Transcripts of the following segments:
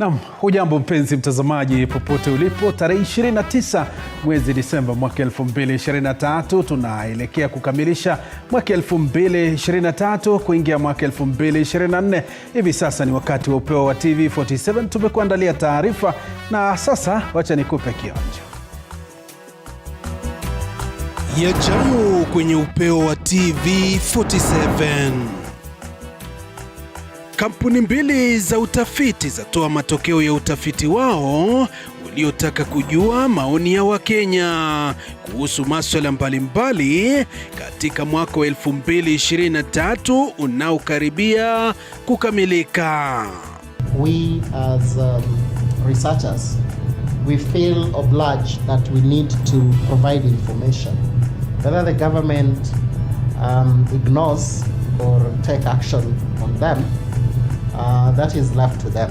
Naam, hujambo mpenzi mtazamaji popote ulipo. Tarehe 29 mwezi Disemba mwaka 2023, tunaelekea kukamilisha mwaka 2023 kuingia mwaka 2024. Hivi sasa ni wakati wa Upeo wa TV47. Tumekuandalia taarifa na sasa wacha nikupe kionjo. Yajayo kwenye Upeo wa TV47. Kampuni mbili za utafiti zatoa matokeo ya utafiti wao waliotaka kujua maoni ya Wakenya kuhusu masuala mbalimbali katika mwaka wa 2023 unaokaribia kukamilika. We as researchers, we feel obliged that we need to provide information. Whether the government ignores or take action on them, that is left to them.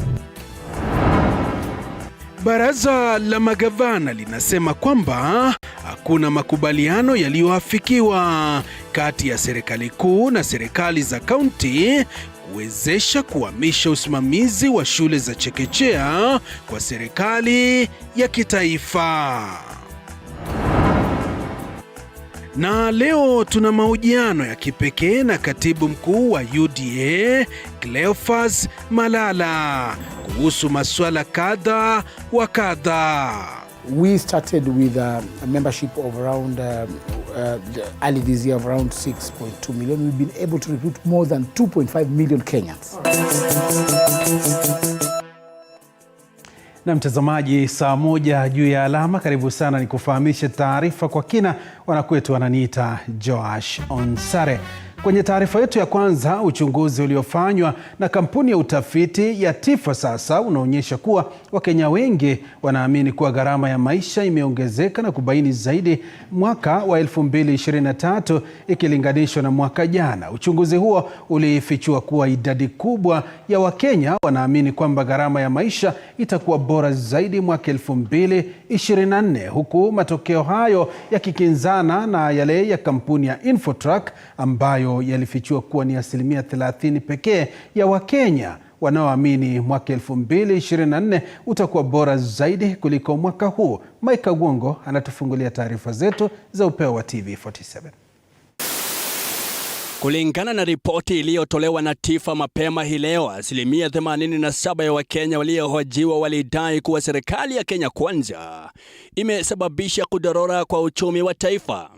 Baraza la magavana linasema kwamba hakuna makubaliano yaliyoafikiwa kati ya serikali kuu na serikali za kaunti kuwezesha kuhamisha usimamizi wa shule za chekechea kwa serikali ya kitaifa. Na leo tuna mahojiano ya kipekee na katibu mkuu wa UDA Cleophas Malala kuhusu masuala kadha wa kadha. We started with a membership of around early this year of around 6.2 million. We've been able to recruit more than 2.5 million Kenyans. Na mtazamaji, saa moja juu ya alama, karibu sana nikufahamishe taarifa kwa kina. Wanakwetu wananiita Joash Onsare. Kwenye taarifa yetu ya kwanza, uchunguzi uliofanywa na kampuni ya utafiti ya TIFA sasa unaonyesha kuwa Wakenya wengi wanaamini kuwa gharama ya maisha imeongezeka na kubaini zaidi mwaka wa 2023 ikilinganishwa na mwaka jana. Uchunguzi huo ulifichua kuwa idadi kubwa ya Wakenya wanaamini kwamba gharama ya maisha itakuwa bora zaidi mwaka 2024, huku matokeo hayo yakikinzana na yale ya kampuni ya Infotrack ambayo yalifichua kuwa ni 30% pekee ya Wakenya wanaoamini mwaka 2024 utakuwa bora zaidi kuliko mwaka huu. Mike Agwongo anatufungulia taarifa zetu za Upeo wa TV47. Kulingana na ripoti iliyotolewa na TIFA mapema hii leo, 87% ya Wakenya waliohojiwa walidai kuwa serikali ya Kenya Kwanza imesababisha kudorora kwa uchumi wa taifa.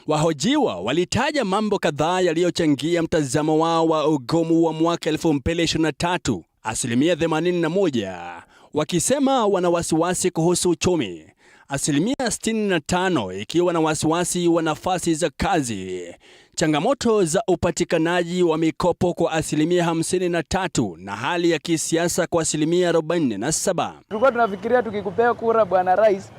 Wahojiwa walitaja mambo kadhaa yaliyochangia mtazamo wao wa ugumu wa mwaka 2023, 81% wakisema wana wasiwasi kuhusu uchumi, 65% ikiwa na wasiwasi wa nafasi za kazi, changamoto za upatikanaji wa mikopo kwa 53% na hali ya kisiasa kwa 47%. Tulikuwa tunafikiria tukikupea kura Bwana Rais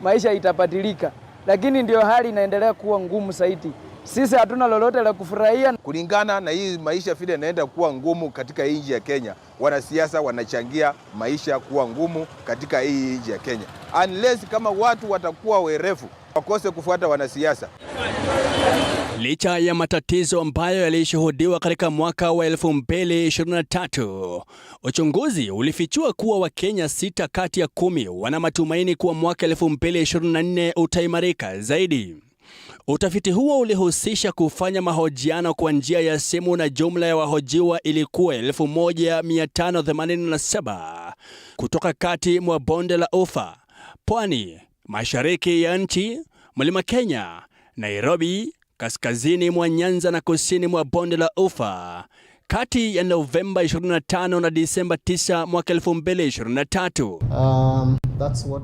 maisha itabadilika, lakini ndio hali inaendelea kuwa ngumu zaidi. Sisi hatuna lolote la kufurahia. Kulingana na hii maisha vile inaenda kuwa ngumu katika nchi ya Kenya, wanasiasa wanachangia maisha kuwa ngumu katika hii nchi ya Kenya. Unless kama watu watakuwa werevu, wakose kufuata wanasiasa. Licha ya matatizo ambayo yalishuhudiwa katika mwaka wa 2023, uchunguzi ulifichua kuwa Wakenya 6 kati ya 10 wana matumaini kuwa mwaka 2024 utaimarika zaidi. Utafiti huo ulihusisha kufanya mahojiano kwa njia ya simu na jumla ya wahojiwa ilikuwa 1587 kutoka kati mwa bonde la Ufa, pwani, mashariki ya nchi, mlima Kenya, Nairobi, kaskazini mwa Nyanza na kusini mwa bonde la Ufa kati ya Novemba 25 na Disemba 9 mwaka 2023.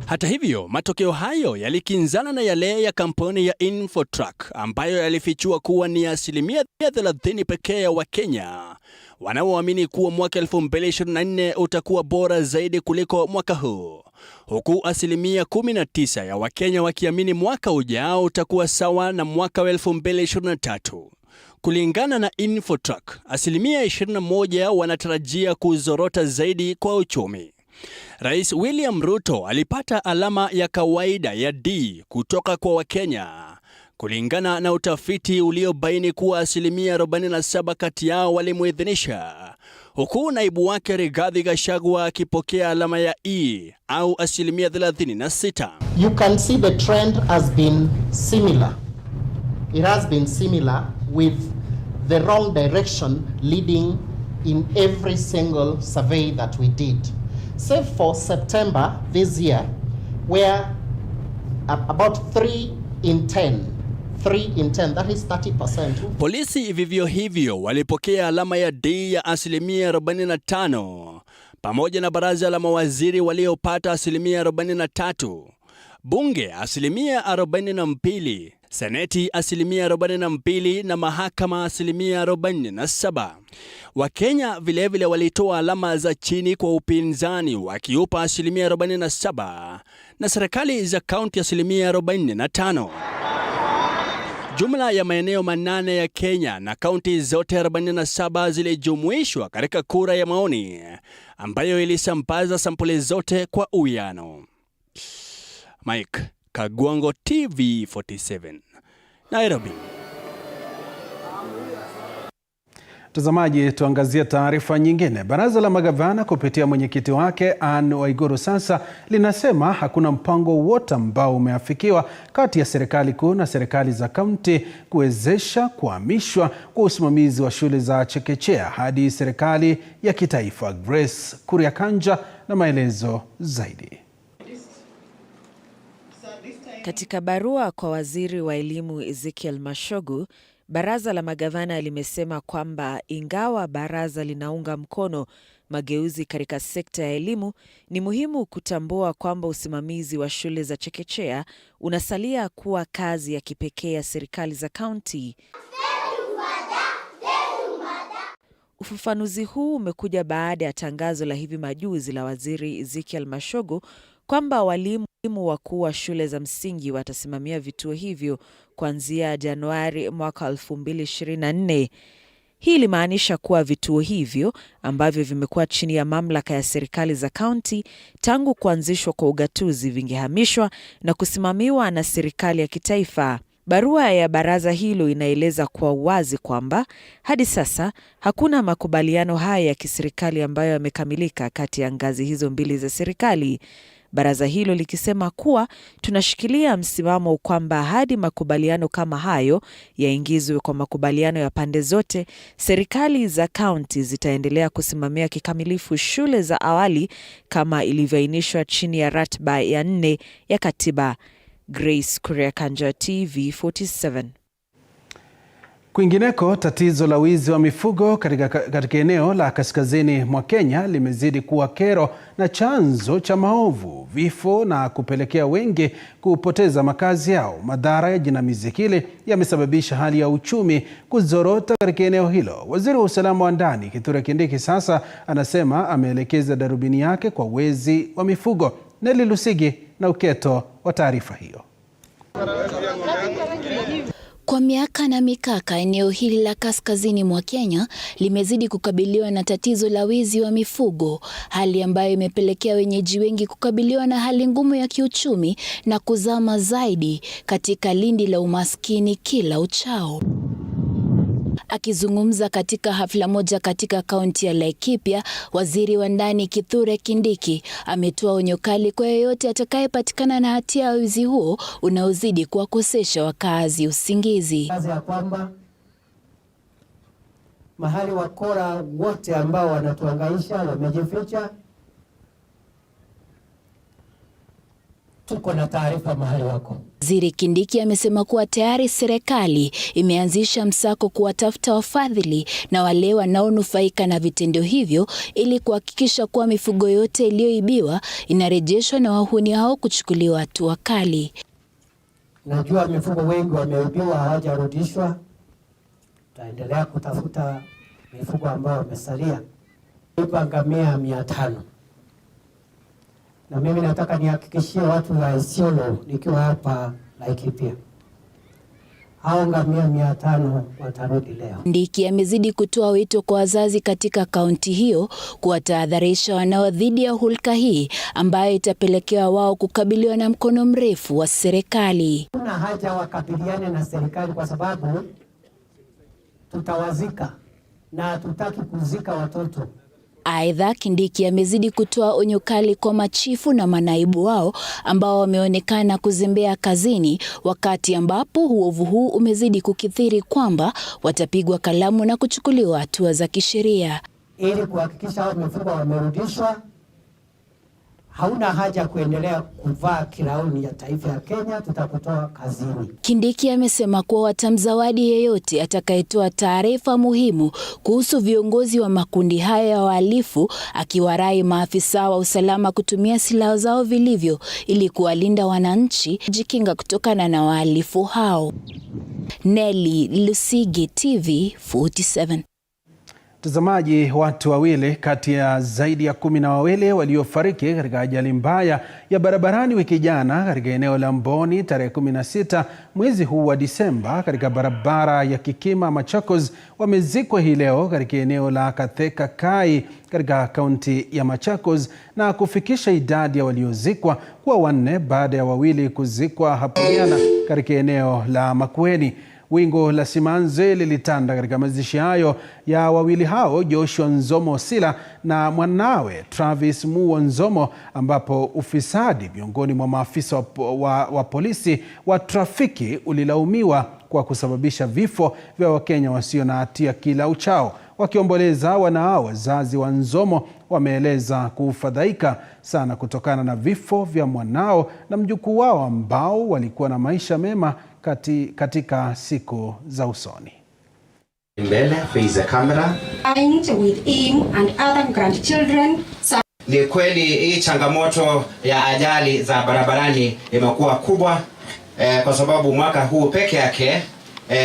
Hata hivyo, matokeo hayo yalikinzana na yale ya kampuni ya Infotrack ambayo yalifichua kuwa ni 30% pekee ya Wakenya wanaoamini kuwa mwaka 2024 utakuwa bora zaidi kuliko mwaka huu, huku 19% ya Wakenya wakiamini mwaka ujao utakuwa sawa na mwaka wa 2023. Kulingana na Infotrack, 21% wanatarajia kuzorota zaidi kwa uchumi. Rais William Ruto alipata alama ya kawaida ya D kutoka kwa Wakenya, kulingana na utafiti uliobaini kuwa 47% kati yao walimuidhinisha, huku naibu wake Rigathi Gachagua akipokea alama ya E au asilimia 36. You can see the trend has been similar. It has been similar with the wrong direction leading in every single survey that we did. Save for September this year, where about 3 in 10, that is 30%. Polisi vivyo hivyo walipokea alama ya D ya asilimia 45, pamoja na baraza la mawaziri waliopata asilimia 43, bunge asilimia 42, seneti asilimia 42 na mahakama asilimia 47. Wakenya vilevile walitoa alama za chini kwa upinzani wakiupa asilimia 47 na serikali za kaunti asilimia 45. Jumla ya maeneo 8 ya Kenya na kaunti zote 47 zilijumuishwa katika kura ya maoni ambayo ilisambaza sampuli zote kwa uwiano. Mike Kagwango, TV47, Nairobi. Mtazamaji, tuangazie taarifa nyingine. Baraza la magavana kupitia mwenyekiti wake Anne Waiguru sasa linasema hakuna mpango wote ambao umeafikiwa kati ya serikali kuu na serikali za kaunti kuwezesha kuhamishwa kwa usimamizi wa shule za chekechea hadi serikali ya kitaifa. Grace Kuriakanja na maelezo zaidi. Katika barua kwa waziri wa elimu Ezekiel Machogu, baraza la magavana limesema kwamba ingawa baraza linaunga mkono mageuzi katika sekta ya elimu, ni muhimu kutambua kwamba usimamizi wa shule za chekechea unasalia kuwa kazi ya kipekee ya serikali za kaunti. Ufafanuzi huu umekuja baada ya tangazo la hivi majuzi la waziri Ezekiel Machogu kwamba walimu wakuu wa shule za msingi watasimamia vituo hivyo kuanzia Januari mwaka 2024. Hii ilimaanisha kuwa vituo hivyo ambavyo vimekuwa chini ya mamlaka ya serikali za kaunti tangu kuanzishwa kwa ugatuzi vingehamishwa na kusimamiwa na serikali ya kitaifa. Barua ya baraza hilo inaeleza kwa uwazi kwamba hadi sasa hakuna makubaliano haya ya kiserikali ambayo yamekamilika kati ya ngazi hizo mbili za serikali. Baraza hilo likisema kuwa tunashikilia msimamo kwamba hadi makubaliano kama hayo yaingizwe kwa makubaliano ya pande zote, serikali za kaunti zitaendelea kusimamia kikamilifu shule za awali kama ilivyoainishwa chini ya ratiba ya 4 ya katiba. Grace Kuriakanja, TV47. Kwingineko, tatizo la wizi wa mifugo katika eneo la kaskazini mwa Kenya limezidi kuwa kero na chanzo cha maovu, vifo na kupelekea wengi kupoteza makazi yao. Madhara ya jinamizi hili yamesababisha hali ya uchumi kuzorota katika eneo hilo. Waziri wa usalama wa ndani Kithure Kindiki sasa anasema ameelekeza darubini yake kwa wezi wa mifugo. Nelly Lusigi na uketo wa taarifa hiyo. Kwa miaka na mikaka, eneo hili la kaskazini mwa Kenya limezidi kukabiliwa na tatizo la wizi wa mifugo, hali ambayo imepelekea wenyeji wengi kukabiliwa na hali ngumu ya kiuchumi na kuzama zaidi katika lindi la umaskini kila uchao. Akizungumza katika hafla moja katika kaunti ya Laikipia, waziri wa ndani Kithure Kindiki ametoa onyo kali kwa yeyote atakayepatikana na hatia ya wizi huo unaozidi kuwakosesha wakazi usingizi. Kazi ya kwamba mahali wakora wote ambao wanatuhangaisha wamejificha, tuko na taarifa mahali wako. Waziri Kindiki amesema kuwa tayari serikali imeanzisha msako kuwatafuta wafadhili na wale wanaonufaika na vitendo hivyo ili kuhakikisha kuwa mifugo yote iliyoibiwa inarejeshwa na wahuni hao kuchukuliwa hatua kali. Najua mifugo wengi wameibiwa hawajarudishwa. Tutaendelea kutafuta mifugo ambao wamesalia. Ipa ngamia 500. Na mimi nataka nihakikishie watu wa Isiolo nikiwa hapa Laikipia, hao ngamia 500 watarudi leo. Kindiki amezidi kutoa wito kwa wazazi katika kaunti hiyo kuwatahadharisha wanao dhidi ya hulka hii ambayo itapelekea wao kukabiliwa na mkono mrefu wa serikali. Kuna haja wakabiliane na serikali kwa sababu tutawazika na tutaki kuzika watoto. Aidha, Kindiki amezidi kutoa onyo kali kwa machifu na manaibu wao ambao wameonekana kuzembea kazini, wakati ambapo uovu huu umezidi kukithiri kwamba watapigwa kalamu na kuchukuliwa hatua za kisheria. Ili kuhakikisha mifugo wamerudishwa, hauna haja kuendelea kuvaa kirauni ya taifa ya Kenya, tutakutoa kazini. Kindiki amesema kuwa watamzawadi yeyote atakayetoa taarifa muhimu kuhusu viongozi wa makundi haya ya wahalifu, akiwarai maafisa wa usalama kutumia silaha zao vilivyo ili kuwalinda wananchi jikinga kutokana na wahalifu hao. Nelly Lusige, TV47. Mtazamaji, watu wawili kati ya zaidi ya 12 waliofariki katika ajali mbaya ya barabarani wiki jana katika eneo la Mboni tarehe 16 mwezi huu wa Disemba katika barabara ya Kikima Machakos wamezikwa hii leo katika eneo la Katheka Kai katika kaunti ya Machakos na kufikisha idadi ya waliozikwa kuwa 4 baada ya wawili kuzikwa hapo jana katika eneo la Makueni. Wingu la simanzi lilitanda katika mazishi hayo ya wawili hao, Joshua Nzomo Sila na mwanawe Travis Muo Nzomo, ambapo ufisadi miongoni mwa maafisa wa polisi wa trafiki ulilaumiwa kwa kusababisha vifo vya Wakenya wasio na hatia kila uchao. Wakiomboleza wanao, wazazi wa Nzomo wameeleza kufadhaika sana kutokana na vifo vya mwanao na mjukuu wao ambao walikuwa na maisha mema katika siku za usoni. Mbele face the camera. With him and other grandchildren. Ni kweli hii changamoto ya ajali za barabarani imekuwa kubwa kwa sababu mwaka huu peke yake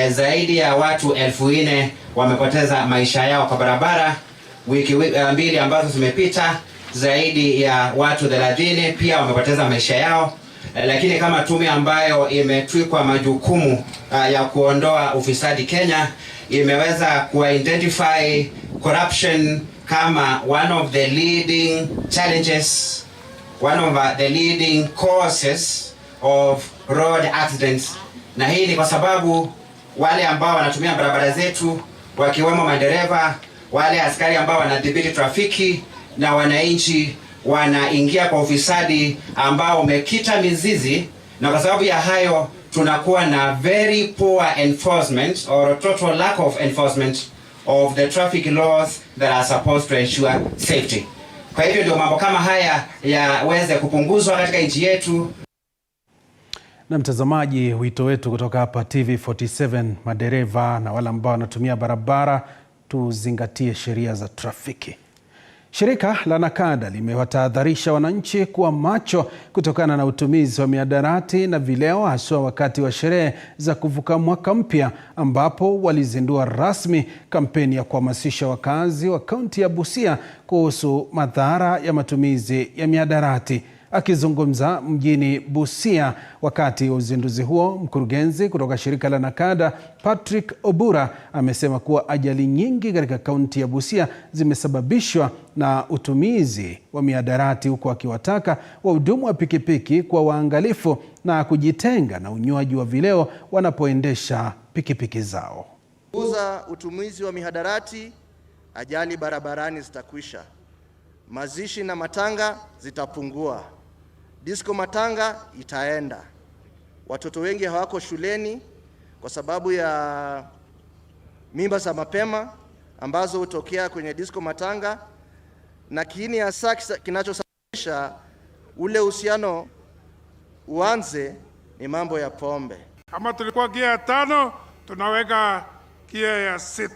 zaidi ya watu 4,000 wamepoteza maisha yao kwa barabara. Wiki mbili ambazo zimepita zaidi ya watu 30 pia wamepoteza maisha yao. Lakini kama tume ambayo imetwikwa majukumu ya kuondoa ufisadi Kenya imeweza kuidentify corruption kama one of the leading challenges, one of the leading causes of road accidents. Na hii ni kwa sababu wale ambao wanatumia barabara zetu, wakiwemo madereva, wale askari ambao wanadhibiti trafiki na wananchi, wanaingia kwa ufisadi ambao umekita mizizi, na kwa sababu ya hayo tunakuwa na very poor enforcement or total lack of enforcement of the traffic laws that are supposed to ensure safety. Kwa hivyo ndio mambo kama haya yaweze kupunguzwa katika nchi yetu. Na mtazamaji, wito wetu kutoka hapa TV47, madereva na wale ambao wanatumia barabara, tuzingatie sheria za trafiki. Shirika la NACADA limewatahadharisha wananchi kuwa macho kutokana na utumizi wa mihadarati na vileo, haswa wakati wa sherehe za kuvuka mwaka mpya, ambapo walizindua rasmi kampeni ya kuhamasisha wakazi wa kaunti ya Busia kuhusu madhara ya matumizi ya mihadarati. Akizungumza mjini Busia wakati wa uzinduzi huo, mkurugenzi kutoka shirika la NACADA Patrick Obura amesema kuwa ajali nyingi katika kaunti ya Busia zimesababishwa na utumizi wa mihadarati, huku akiwataka wahudumu wa pikipiki kuwa waangalifu na kujitenga na unywaji wa vileo wanapoendesha pikipiki zao. Kupunguza utumizi wa mihadarati, ajali barabarani zitakwisha. Mazishi na matanga zitapungua. Disco matanga itaenda. Watoto wengi hawako shuleni kwa sababu ya mimba za mapema ambazo hutokea kwenye disco matanga, na kiini hasa kinachosababisha ule uhusiano uanze ni mambo ya pombe. Kama tulikuwa gia ya 5, tunaweka gia ya 6.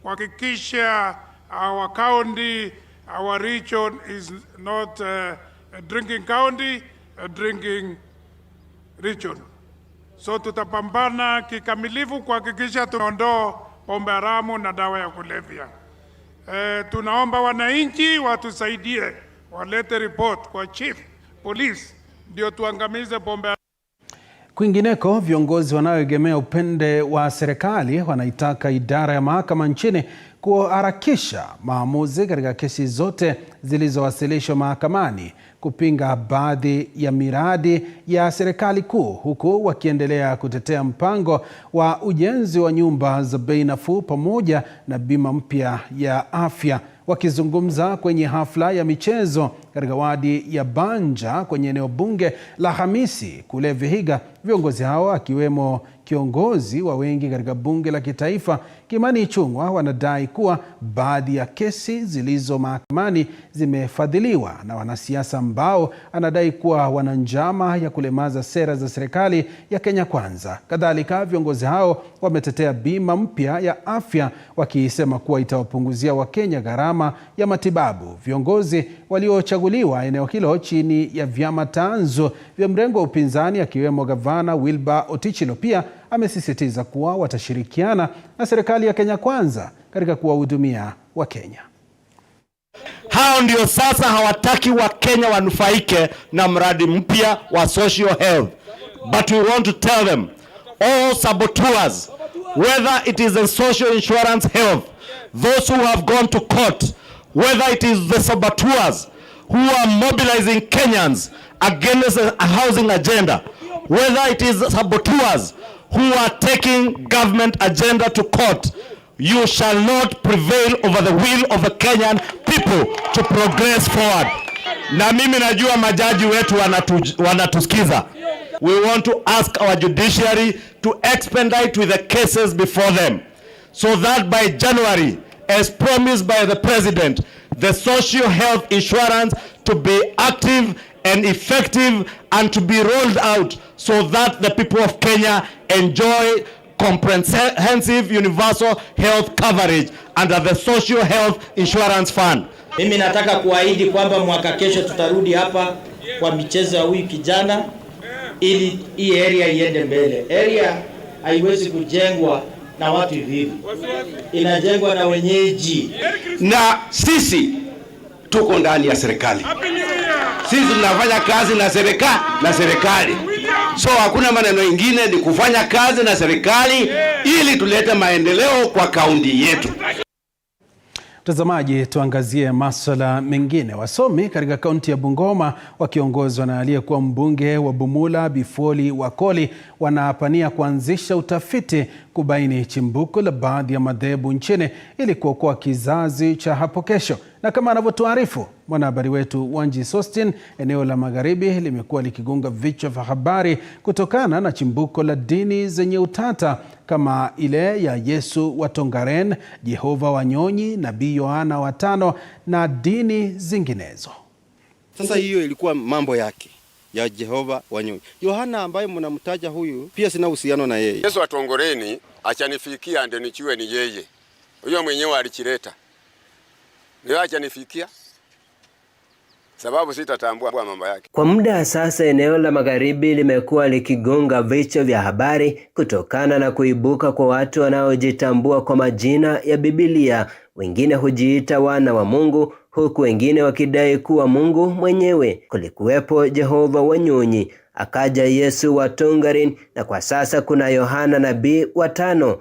Kuhakikisha our county, our region is not a drinking county, a drinking region. So tutapambana kikamilifu kuhakikisha tunaondoa pombe haramu na dawa ya kulevya. Tunaomba wananchi watusaidie, walete report kwa chief police ndio tuangamize pombe. Kwingineko, viongozi wanaoegemea upande wa serikali wanaitaka idara ya mahakama nchini kuharakisha maamuzi katika kesi zote zilizowasilishwa mahakamani kupinga baadhi ya miradi ya serikali kuu, huku wakiendelea kutetea mpango wa ujenzi wa nyumba za bei nafuu pamoja na bima mpya ya afya. Wakizungumza kwenye hafla ya michezo katika wadi ya Banja kwenye eneo bunge la Hamisi kule Vihiga, viongozi hao akiwemo kiongozi wa wengi katika bunge la kitaifa Kimani Ichung'wah wanadai kuwa baadhi ya kesi zilizo mahakamani zimefadhiliwa na wanasiasa ambao anadai kuwa wana njama ya kulemaza sera za serikali ya Kenya Kwanza. Kadhalika, viongozi hao wametetea bima mpya ya afya wakisema kuwa itawapunguzia Wakenya gharama ya matibabu. Viongozi waliochaguliwa eneo hilo chini ya vyama tanzu vya mrengo wa upinzani akiwemo gavana Wilbur Otichilo pia amesisitiza kuwa watashirikiana na serikali ya Kenya Kwanza katika kuwahudumia Wakenya. Hao ndio sasa hawataki Wakenya wanufaike na mradi mpya wa social health. But we want to tell them, all saboteurs, whether it is the social insurance health, those who have gone to court, whether it is the saboteurs who are mobilizing Kenyans against a housing agenda, whether it is saboteurs who are taking government agenda to court, you shall not prevail over the will of the Kenyan people to progress forward. Na mimi najua majaji wetu wanatusikiza. We want to ask our judiciary to expedite with the cases before them, so that by January, as promised by the President, the social health insurance to be active and effective and to be rolled out, so that the people of Kenya enjoy comprehensive universal health coverage under the social health insurance fund. Mimi nataka kuahidi kwamba mwaka kesho tutarudi hapa kwa michezo ya huyu kijana ili hii area iende mbele. Area haiwezi kujengwa na watu hivi. Inajengwa na wenyeji. Na sisi tuko ndani ya serikali. Sisi tunafanya kazi na serikali. So hakuna maneno mengine, ni kufanya kazi na serikali ili tulete maendeleo kwa kaunti yetu. Mtazamaji, tuangazie masuala mengine. Wasomi katika kaunti ya Bungoma wakiongozwa na aliyekuwa mbunge wa Bumula Bifoli Wakoli wanapania kuanzisha utafiti kubaini chimbuko la baadhi ya madhehebu nchini ili kuokoa kizazi cha hapo kesho. Na kama anavyotuarifu mwanahabari wetu Wanji Sostin, eneo la Magharibi limekuwa likigonga vichwa vya habari kutokana na chimbuko la dini zenye utata kama ile ya Yesu wa Tongaren, Jehova Wanyonyi, Nabii Yohana wa Tano na dini zinginezo. Sasa hiyo ilikuwa mambo yake ya Jehova Wanyonyi. Yohana ambaye mnamtaja huyu pia sina uhusiano na yeye. Yesu wa Tongoreni achanifikia ndio nichue ni yeye. Huyo mwenyewe alichileta. Ndio achanifikia. Sababu sitatambua mambo yake. Kwa muda sasa eneo la Magharibi limekuwa likigonga vichwa vya habari kutokana na kuibuka kwa watu wanaojitambua kwa majina ya Biblia. Wengine hujiita wana wa Mungu, huku wengine wakidai kuwa Mungu mwenyewe. Kulikuwepo Jehova Wanyonyi, akaja Yesu wa Tongaren, na kwa sasa kuna Yohana Nabii wa Tano.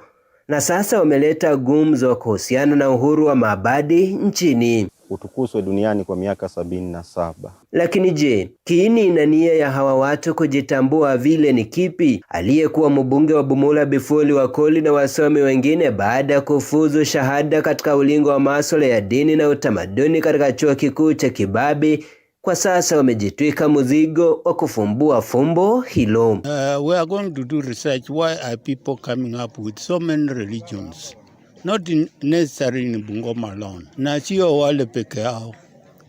Na sasa wameleta gumzo kuhusiana na uhuru wa maabadi nchini. Utukuzwe duniani kwa miaka 77. Lakini je, kiini na nia ya hawa watu kujitambua vile ni kipi? Aliyekuwa mbunge wa Bumula Bifoli Wakoli na wasomi wengine baada ya kufuzu shahada katika ulingo wa masuala ya dini na utamaduni katika chuo kikuu cha Kibabi, kwa sasa wamejitwika mzigo wa kufumbua fumbo hilo. We are going to do research. Why are people coming up with so many religions? Not necessarily in Bungoma alone. Na sio wale peke yao.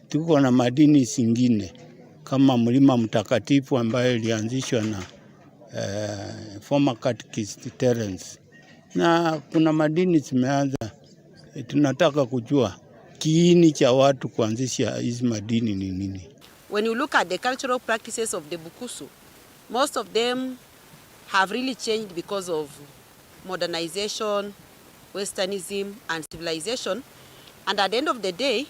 Tuko na madini zingine kama Mlima Mtakatifu ambayo ilianzishwa na former catechist Terence. Na kuna madini zimeanza. Tunataka kujua kiini cha watu kuanzisha hizi madini ni nini. When you look at the cultural practices of the Bukusu, most of them have really changed because of modernization, Westernism and civilization, and at the end of the day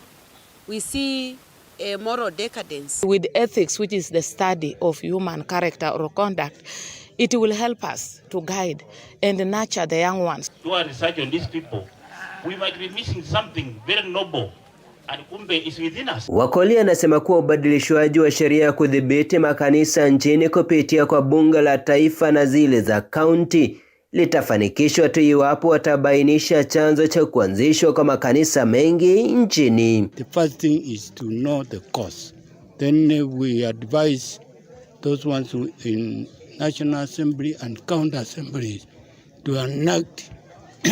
we see a moral decadence. With ethics, which is the study of human character or conduct, it will help us to guide and nurture the young ones. Do our research on these people. We might be missing something very noble and kumbe is within us. Wakoli anasema kuwa ubadilishwaji wa sheria ya kudhibiti makanisa nchini kupitia kwa bunge la taifa na zile za kaunti litafanikishwa tu iwapo watabainisha chanzo cha kuanzishwa kwa makanisa mengi nchini. The first thing is to know the cause. Then we advise those ones who in National Assembly and County Assemblies to enact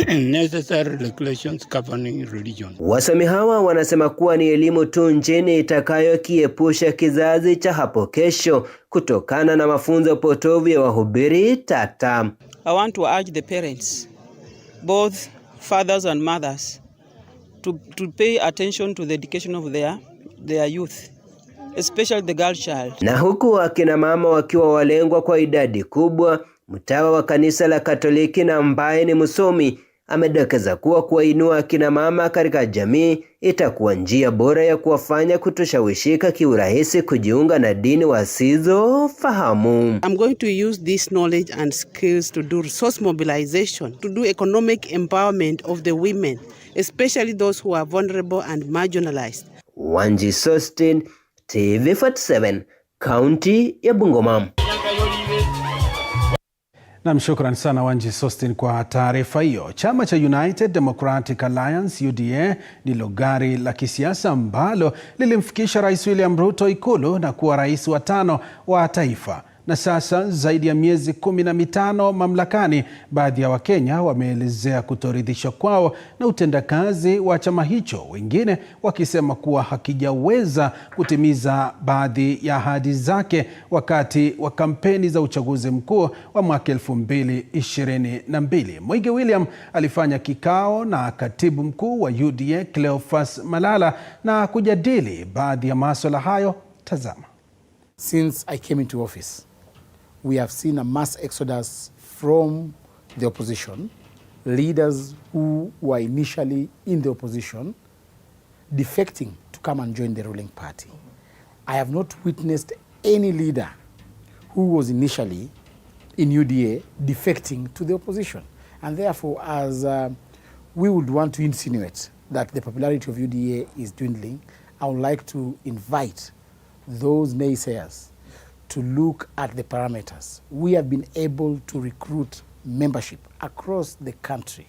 necessary regulations governing religion. Wasomi hawa wanasema kuwa ni elimu tu nchini itakayokiepusha kizazi cha hapo kesho kutokana na mafunzo potovu ya wahubiri tata. I want to urge the parents, both fathers and mothers, to pay attention to the education of their youth, especially the girl child. Na huku akina mama wakiwa walengwa kwa idadi kubwa, mtawa wa kanisa la Katoliki na ambaye ni msomi amedokeza kuwa kuwainua akina mama katika jamii itakuwa njia bora ya kuwafanya kutoshawishika kiurahisi kujiunga na dini wasizofahamu. I'm going to use this knowledge and skills to do resource mobilization, to do economic empowerment of the women, especially those who are vulnerable and marginalized. Wanji Sostin, TV47, County ya Bungoma. Na shukran sana Wanji Sostin kwa taarifa hiyo. Chama cha United Democratic Alliance UDA ndilo gari la kisiasa ambalo lilimfikisha Rais William Ruto Ikulu na kuwa rais wa 5 wa taifa. Na sasa zaidi ya miezi 15 mamlakani, baadhi ya Wakenya wameelezea kutoridhishwa kwao na utendakazi wa chama hicho, wengine wakisema kuwa hakijaweza kutimiza baadhi ya ahadi zake wakati wa kampeni za uchaguzi mkuu wa mwaka 2022. Mwige William alifanya kikao na katibu mkuu wa UDA Cleophas Malala na kujadili baadhi ya masuala hayo. Tazama. Since I came into office, we have seen a mass exodus from the opposition, leaders who were initially in the opposition defecting to come and join the ruling party. I have not witnessed any leader who was initially in UDA defecting to the opposition. And therefore, as we would want to insinuate that the popularity of UDA is dwindling, I would like to invite those naysayers to look at the parameters. We have been able to recruit membership across the country.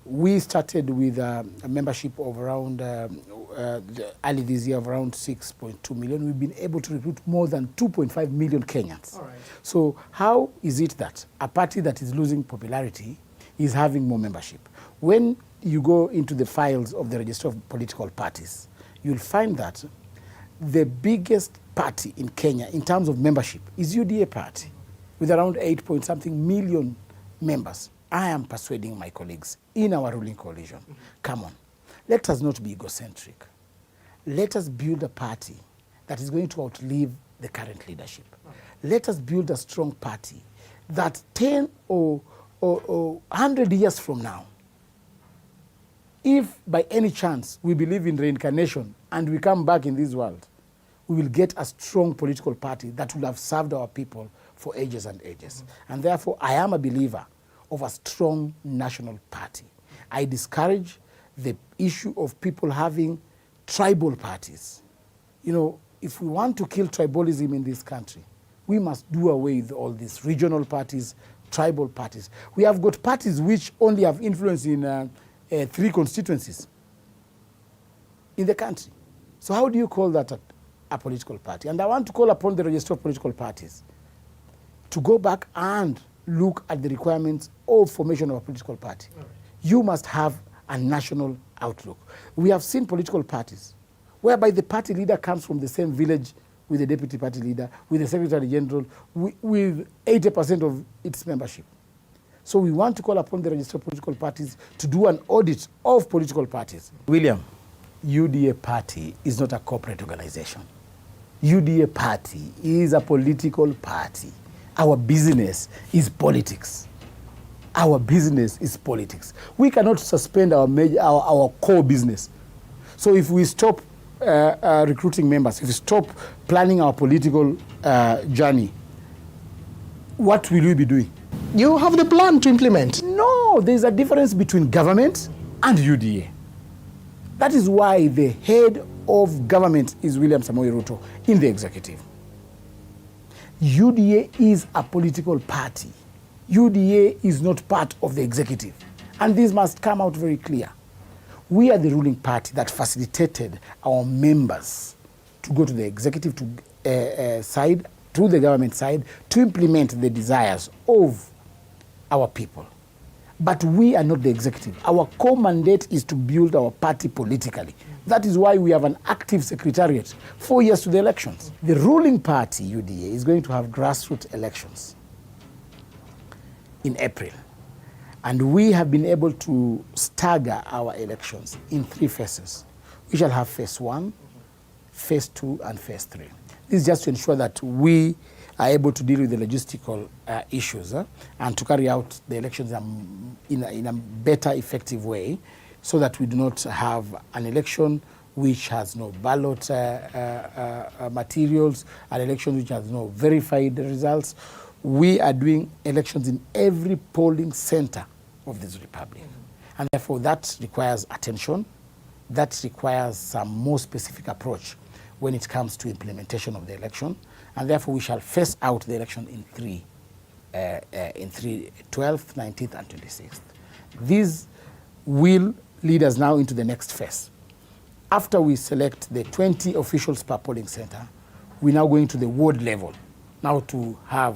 We started with a membership of around, early this year, of around 6.2 million. We've been able to recruit more than 2.5 million Kenyans. All right. So how is it that a party that is losing popularity is having more membership? When you go into the files of the register of political parties, you'll find that the biggest party in Kenya in terms of membership is UDA party with around 8-point-something million members. I am persuading my colleagues in our ruling coalition, come on, let us not be egocentric. Let us build a party that is going to outlive the current leadership. Let us build a strong party that 10 or 100 years from now, if by any chance we believe in reincarnation and we come back in this world, we will get a strong political party that will have served our people for ages and ages. And therefore, I am a believer of a strong national party. I discourage the issue of people having tribal parties. You know, if we want to kill tribalism in this country, we must do away with all these regional parties, tribal parties. We have got parties which only have influence in 3 constituencies in the country. So how do you call that a political party? And I want to call upon the register of political parties to go back and look at the requirements of formation of a political party. Right. You must have a national outlook. We have seen political parties whereby the party leader comes from the same village with the deputy party leader, with the secretary general, with 80% of its membership. So we want to call upon the register of political parties to do an audit of political parties. William, UDA party is not a corporate organization. UDA party is a political party. Our business is politics. Our business is politics. We cannot suspend our core business. So if we stop recruiting members, if we stop planning our political journey, what will we be doing? You have the plan to implement. No, there's a difference between government and UDA. That is why the head of government is William Samoei Ruto in the executive. UDA is a political party. UDA is not part of the executive. And this must come out very clear. We are the ruling party that facilitated our members to go to the executive side, to the government side, to implement the desires of our people. But we are not the executive. Our core mandate is to build our party politically. That is why we have an active secretariat 4 years to the elections. The ruling party, UDA, is going to have grassroots elections in April. And we have been able to stagger our elections in 3 phases. We shall have phase 1, phase 2, and phase 3. This is just to ensure that we are able to deal with the logistical issues and to carry out the elections in a better, effective way, so that we do not have an election which has no ballot materials, an election which has no verified results. We are doing elections in every polling center of this republic. And therefore that requires attention, that requires some more specific approach when it comes to implementation of the election. And therefore we shall phase out the election in 12th, 19th, and 26th. These will lead us now into the next phase. After we select the 20 officials per polling center, we're now going to the ward level, now to have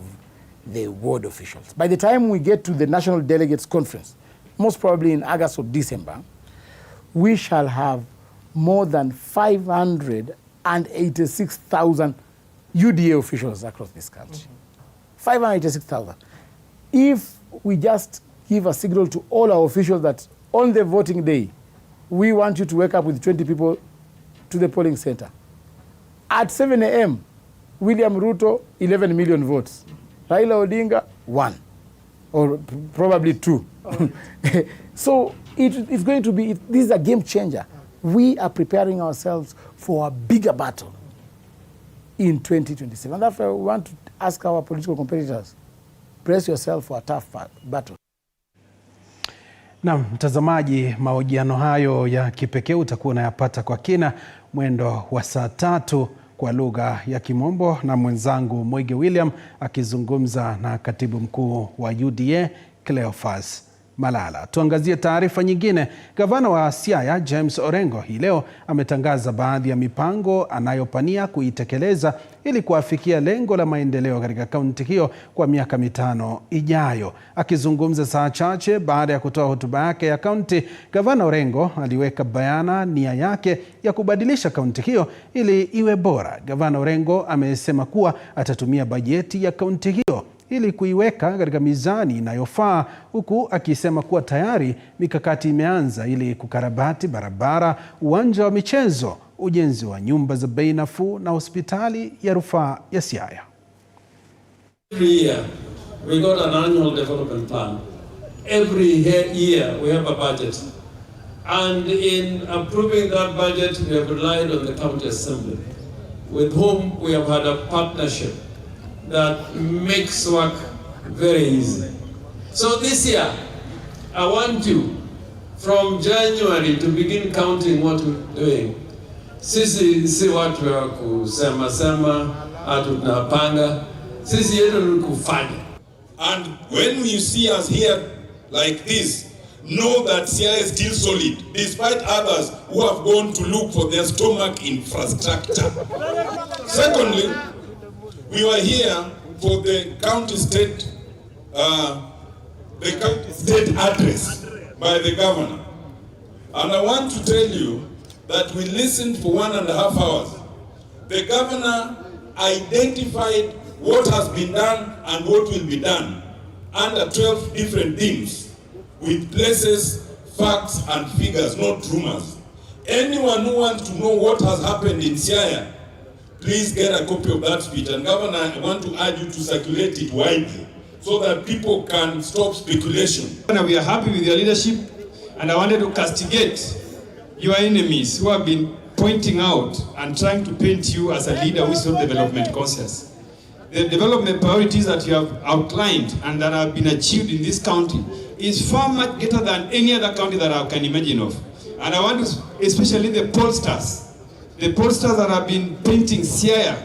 the ward officials. By the time we get to the National Delegates Conference, most probably in August or December, we shall have more than 586,000 UDA officials across this country. 586,000. If we just give a signal to all our officials that on the voting day, we want you to wake up with 20 people to the polling center. At 7 a.m., William Ruto, 11 million votes. Raila Odinga, 1, or probably 2. So it's going to be, this is a game changer. We are preparing ourselves for a bigger battle in 2027. And therefore, we want to ask our political competitors, brace yourself for a tough battle. Na mtazamaji, mahojiano hayo ya kipekee utakuwa unayapata kwa kina mwendo wa saa 3 kwa lugha ya Kimombo na mwenzangu Mwege William akizungumza na katibu mkuu wa UDA Cleophas Malala. Tuangazie taarifa nyingine. Gavana wa Siaya James Orengo hii leo ametangaza baadhi ya mipango anayopania kuitekeleza ili kuafikia lengo la maendeleo katika kaunti hiyo kwa miaka 5 ijayo. Akizungumza saa chache baada ya kutoa hotuba yake ya kaunti, Gavana Orengo aliweka bayana nia yake ya kubadilisha kaunti hiyo ili iwe bora. Gavana Orengo amesema kuwa atatumia bajeti ya kaunti hiyo ili kuiweka katika mizani inayofaa, huku akisema kuwa tayari mikakati imeanza ili kukarabati barabara, uwanja wa michezo, ujenzi wa nyumba za bei nafuu na hospitali ya rufaa ya Siaya. Every year we got an annual development plan. Every year we have a budget. And in approving that budget, we have relied on the county assembly, with whom we have had a partnership that makes work very easy. So this year, I want you from January to begin counting what we're doing. Sisi si watu wa kusema sema, atu tunapanga. Sisi yetu ni kufanya. And when you see us here like this, know that Siaya is still solid, despite others who have gone to look for their stomach infrastructure. Secondly, we were here for the county state address by the governor. And I want to tell you that we listened for 1.5 hours. The governor identified what has been done and what will be done under 12 different themes, with places, facts and figures, not rumors. Anyone who wants to know what has happened in Siaya, please get a copy of that speech. And Governor, I want to urge you to circulate it widely so that people can stop speculation. We are happy with your leadership, and I wanted to castigate your enemies who have been pointing out and trying to paint you as a leader with no development conscious. The development priorities that you have outlined and that have been achieved in this county is far much greater than any other county that I can imagine of. And I want to, especially the pollsters that have been painting Siaya